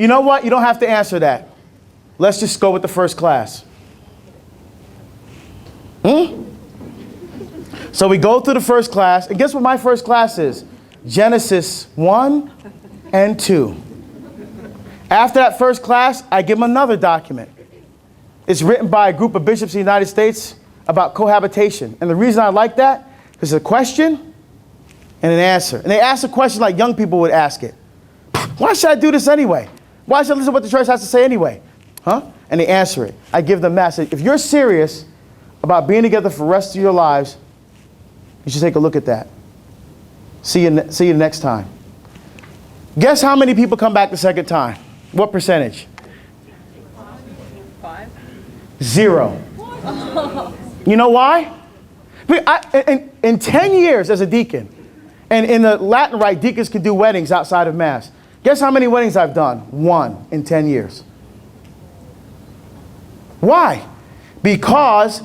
You know what? You don't have to answer that. Let's just go with the first class. So we go through the first class, and guess what my first class is? Genesis 1 and 2. After that first class, I give them another document. It's written by a group of bishops in the United States about cohabitation. And the reason I like that is a question and an answer. And they ask a question like young people would ask it. Why should I do this anyway? Why should I listen to what the church has to say anyway? Huh? And they answer it. I give them that. I say, if you're serious about being together for the rest of your lives, you should take a look at that. See you next time. Guess how many people come back the second time? What percentage? 5. 0. You know why? In 10 years as a deacon, and in the Latin Rite, deacons can do weddings outside of Mass. Guess how many weddings I've done? 1 in 10 years. Why? Because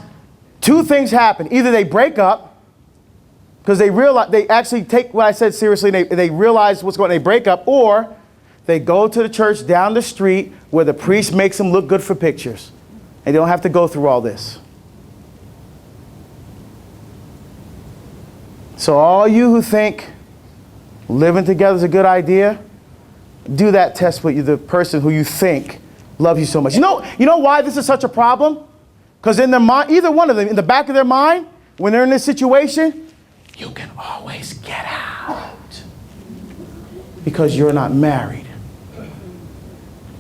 2 things happen. Either they break up, because they actually take what I said seriously, they realize what's going on, they break up, or they go to the church down the street where the priest makes them look good for pictures. And they don't have to go through all this. So all you who think living together is a good idea, do that test with the person who you think loves you so much. You know why this is such a problem? Because in their mind, either one of them, in the back of their mind, when they're in this situation, you can always get out. Because you're not married.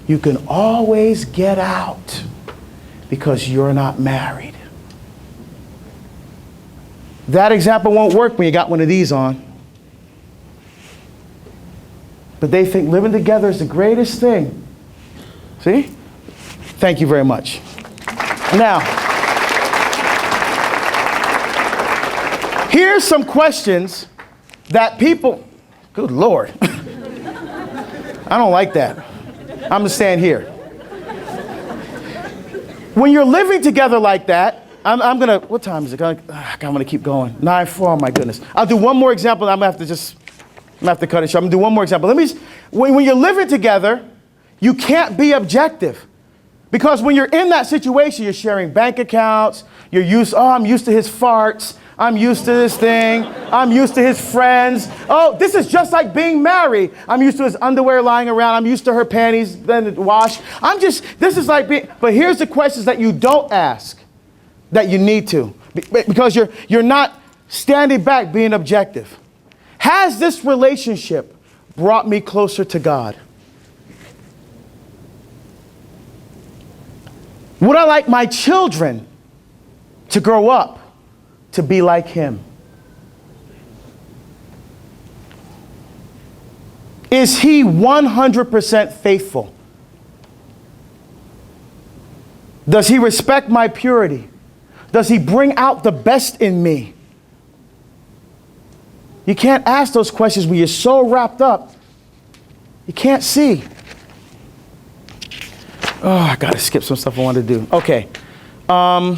You can always get out. Because you're not married. That example won't work when you got one of these on. But they think living together is the greatest thing. See? Thank you very much. Now, here's some questions that people, good Lord. I don't like that. I'm going to stand here. When you're living together like that, I'm going to, what time is it? I'm going to keep going. 9:04, oh my goodness. I'll do one more example. I'm going to have to cut it short. I'm going to do one more example. When you're living together, you can't be objective. Because when you're in that situation, you're sharing bank accounts. I'm used to his farts. I'm used to this thing. I'm used to his friends. Oh, this is just like being married. I'm used to his underwear lying around. I'm used to her panties then washed. This is like being, but here's the questions that you don't ask that you need to. Because you're not standing back being objective. Has this relationship brought me closer to God? Would I like my children to grow up to be like him? Is he 100% faithful? Does he respect my purity? Does he bring out the best in me? You can't ask those questions when you're so wrapped up. You can't see. Oh, I got to skip some stuff I want to do. Okay. All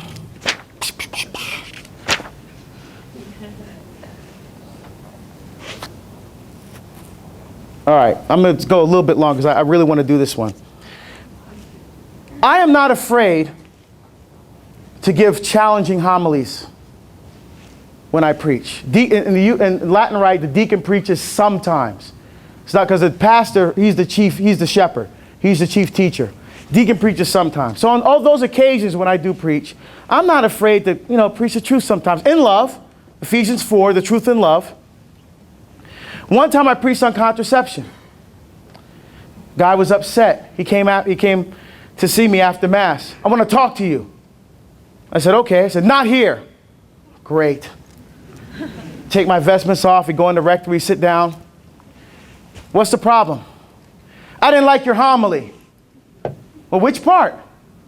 right. I'm going to go a little bit long because I really want to do this one. I am not afraid to give challenging homilies when I preach. In Latin Rite, the deacon preaches sometimes. It's not because the pastor, he's the shepherd. He's the chief teacher. Deacon preaches sometimes. So on all those occasions when I do preach, I'm not afraid to, preach the truth sometimes. In love, Ephesians 4, the truth in love. One time I preached on contraception. Guy was upset. He came to see me after Mass. I want to talk to you. I said, okay. I said, not here. Great. Take my vestments off. We go in the rectory, sit down. What's the problem? I didn't like your homily. Well, which part?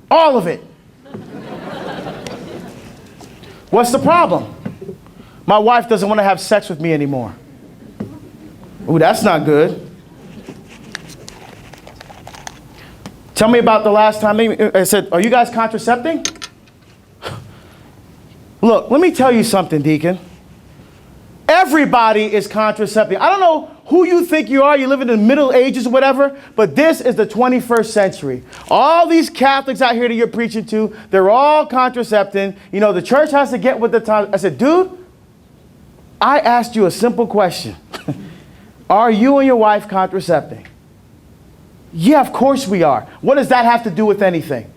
All of it. What's the problem? My wife doesn't want to have sex with me anymore. Ooh, that's not good. Tell me about the last time I said, are you guys contracepting? Look, let me tell you something, Deacon. Everybody is contracepting. I don't know who you think you are. You live in the Middle Ages or whatever, but this is the 21st century. All these Catholics out here that you're preaching to, they're all contracepting. You know, the church has to get with the time. I said, dude, I asked you a simple question. Are you and your wife contracepting? Yeah, of course we are. What does that have to do with anything?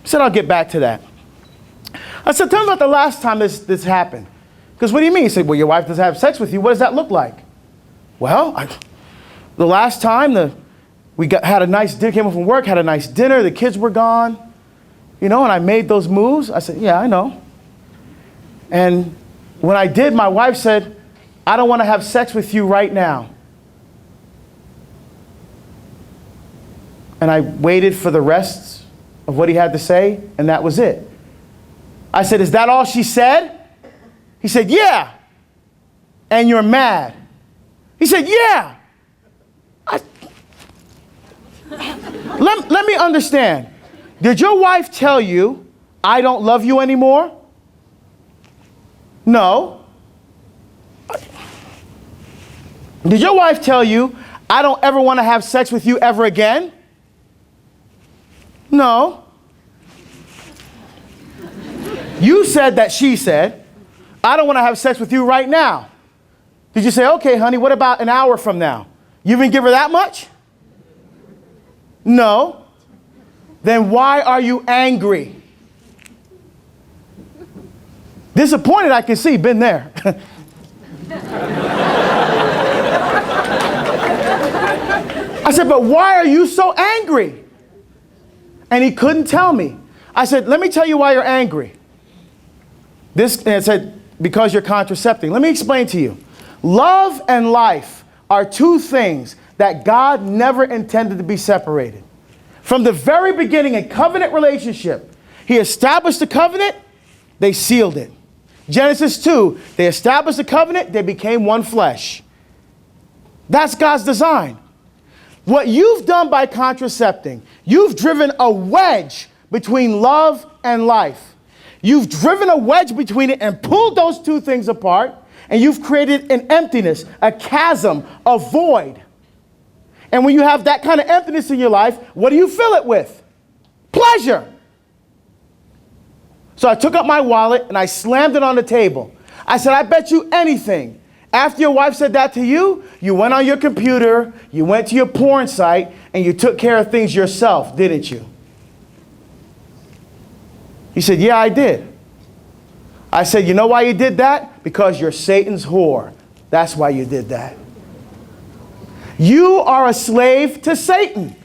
I said, I'll get back to that. I said, tell me about the last time this happened. Because what do you mean? He said, well, your wife doesn't have sex with you. What does that look like? Well, the last time we had a nice dinner, came home from work, had a nice dinner, the kids were gone, you know, and I made those moves. I said, yeah, I know. And when I did, my wife said, I don't want to have sex with you right now. And I waited for the rest of what he had to say, and that was it. I said, is that all she said? He said, yeah. And you're mad. He said, yeah. Let me understand. Did your wife tell you, I don't love you anymore? No. Did your wife tell you, I don't ever want to have sex with you ever again? No. You said that she said, I don't want to have sex with you right now. Did you say, okay, honey, what about an hour from now? You even give her that much? No. Then why are you angry? Disappointed, I can see, been there. I said, but why are you so angry? And he couldn't tell me. I said, let me tell you why you're angry. And it said, because you're contracepting. Let me explain to you. Love and life are two things that God never intended to be separated. From the very beginning, a covenant relationship, he established the covenant, they sealed it. Genesis 2, they established the covenant, they became one flesh. That's God's design. What you've done by contracepting, you've driven a wedge between love and life. You've driven a wedge between it and pulled those two things apart, and you've created an emptiness, a chasm, a void. And when you have that kind of emptiness in your life, what do you fill it with? Pleasure. So I took up my wallet and I slammed it on the table. I said, I bet you anything. After your wife said that to you, you went on your computer, you went to your porn site, and you took care of things yourself, didn't you? He said, yeah, I did. I said, you know why you did that? Because you're Satan's whore. That's why you did that. You are a slave to Satan.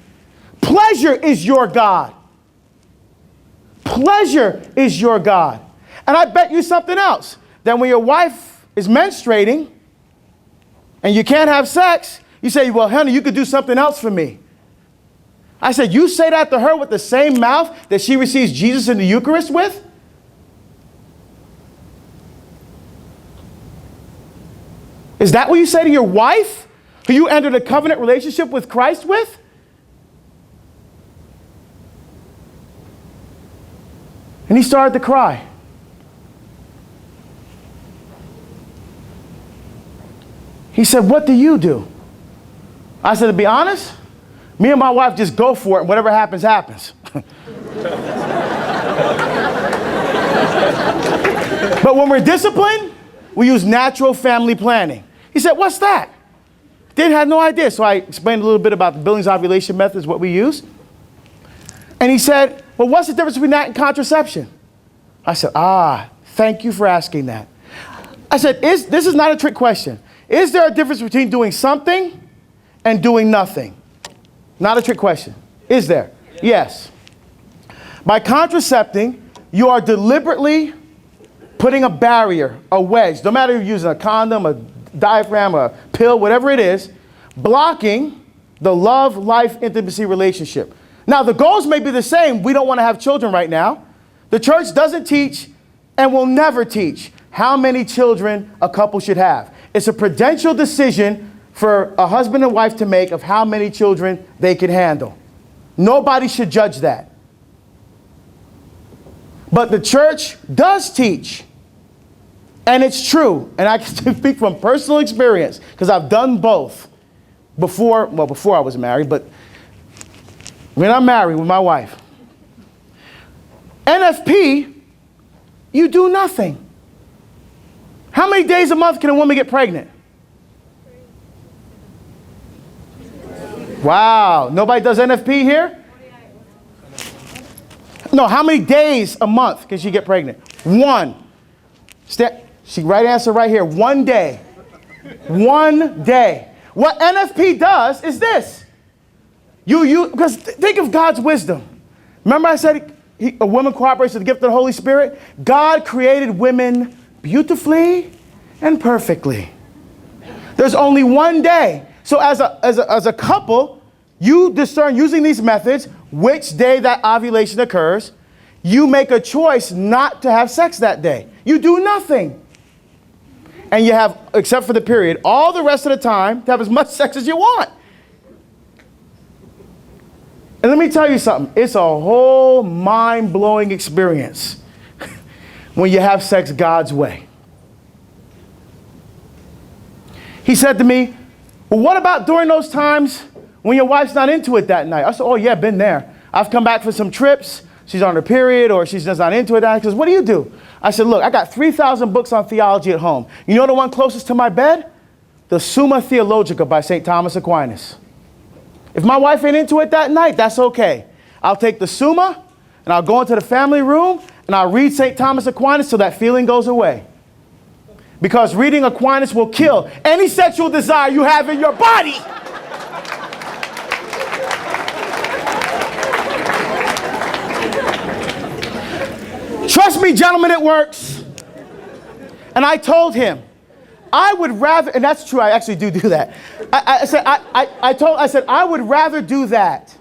Pleasure is your God. Pleasure is your God. And I bet you something else. That when your wife is menstruating and you can't have sex, you say, well, honey, you could do something else for me. I said, you say that to her with the same mouth that she receives Jesus in the Eucharist with? Is that what you say to your wife, who you entered a covenant relationship with Christ with? And he started to cry. He said, what do you do? I said, to be honest, me and my wife just go for it, and whatever happens, happens. But when we're disciplined, we use natural family planning. He said, what's that? Didn't have no idea. So I explained a little bit about the Billings ovulation methods, what we use. And he said, well, what's the difference between that and contraception? I said, thank you for asking that. I said, this is not a trick question. Is there a difference between doing something and doing nothing? Not a trick question. Is there? Yes. By contracepting, you are deliberately putting a barrier, a wedge, no matter if you're using a condom, a diaphragm, a pill, whatever it is, blocking the love, life, intimacy relationship. Now, the goals may be the same. We don't want to have children right now. The church doesn't teach and will never teach how many children a couple should have. It's a prudential decision for a husband and wife to make of how many children they can handle. Nobody should judge that. But the church does teach And it's true. And I can speak from personal experience because I've done both before I was married, but when I'm married with my wife. NFP, you do nothing. How many days a month can a woman get pregnant? Wow, nobody does NFP here? No, how many days a month can she get pregnant? One. Right answer right here, 1 day. 1 day. What NFP does is this. Because think of God's wisdom. Remember I said a woman cooperates with the gift of the Holy Spirit? God created women beautifully and perfectly. There's only 1 day. So as a couple, you discern using these methods which day that ovulation occurs. You make a choice not to have sex that day. You do nothing. And you have, except for the period, all the rest of the time to have as much sex as you want. And let me tell you something. It's a whole mind-blowing experience when you have sex God's way. He said to me, well, what about during those times when your wife's not into it that night? I said, oh, yeah, been there. I've come back for some trips. She's on her period or she's just not into it. She says, what do you do? I said, look, I got 3,000 books on theology at home. You know the one closest to my bed? The Summa Theologica by St. Thomas Aquinas. If my wife ain't into it that night, that's okay. I'll take the Summa and I'll go into the family room and I'll read St. Thomas Aquinas till that feeling goes away. Because reading Aquinas will kill any sexual desire you have in your body. Trust me, gentlemen, it works. And I told him, I would rather, and that's true, I actually do that. I said, I would rather do that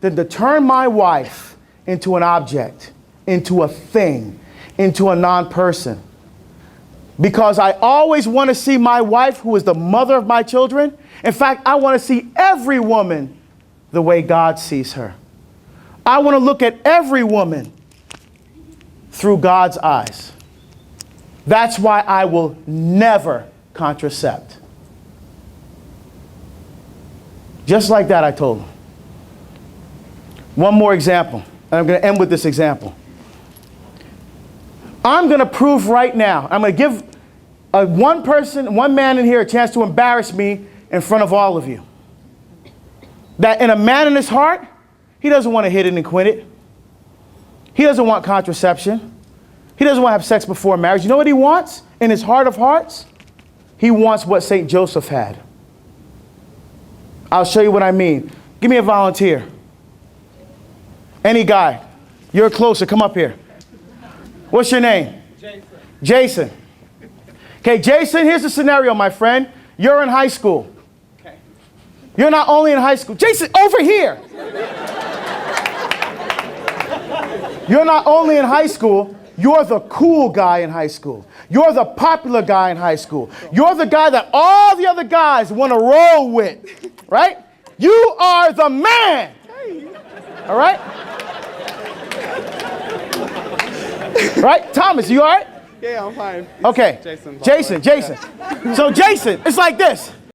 than to turn my wife into an object, into a thing, into a non-person. Because I always want to see my wife, who is the mother of my children. In fact, I want to see every woman the way God sees her. I want to look at every woman through God's eyes. That's why I will never contracept. Just like that, I told him. One more example, and I'm going to end with this example. I'm going to prove right now, I'm going to give one man in here a chance to embarrass me in front of all of you. That in a man in his heart, he doesn't want to hit it and quit it. He doesn't want contraception. He doesn't want to have sex before marriage. You know what he wants in his heart of hearts? He wants what St. Joseph had. I'll show you what I mean. Give me a volunteer. Any guy. You're closer. Come up here. What's your name? Jason. Okay, Jason, here's the scenario, my friend. You're in high school. Okay. You're not only in high school. Jason, over here. You're not only in high school, you're the cool guy in high school. You're the popular guy in high school. You're the guy that all the other guys want to roll with, right? You are the man. All right? Right? Thomas, you all right? Yeah, I'm fine. Okay. Jason. So Jason, it's like this.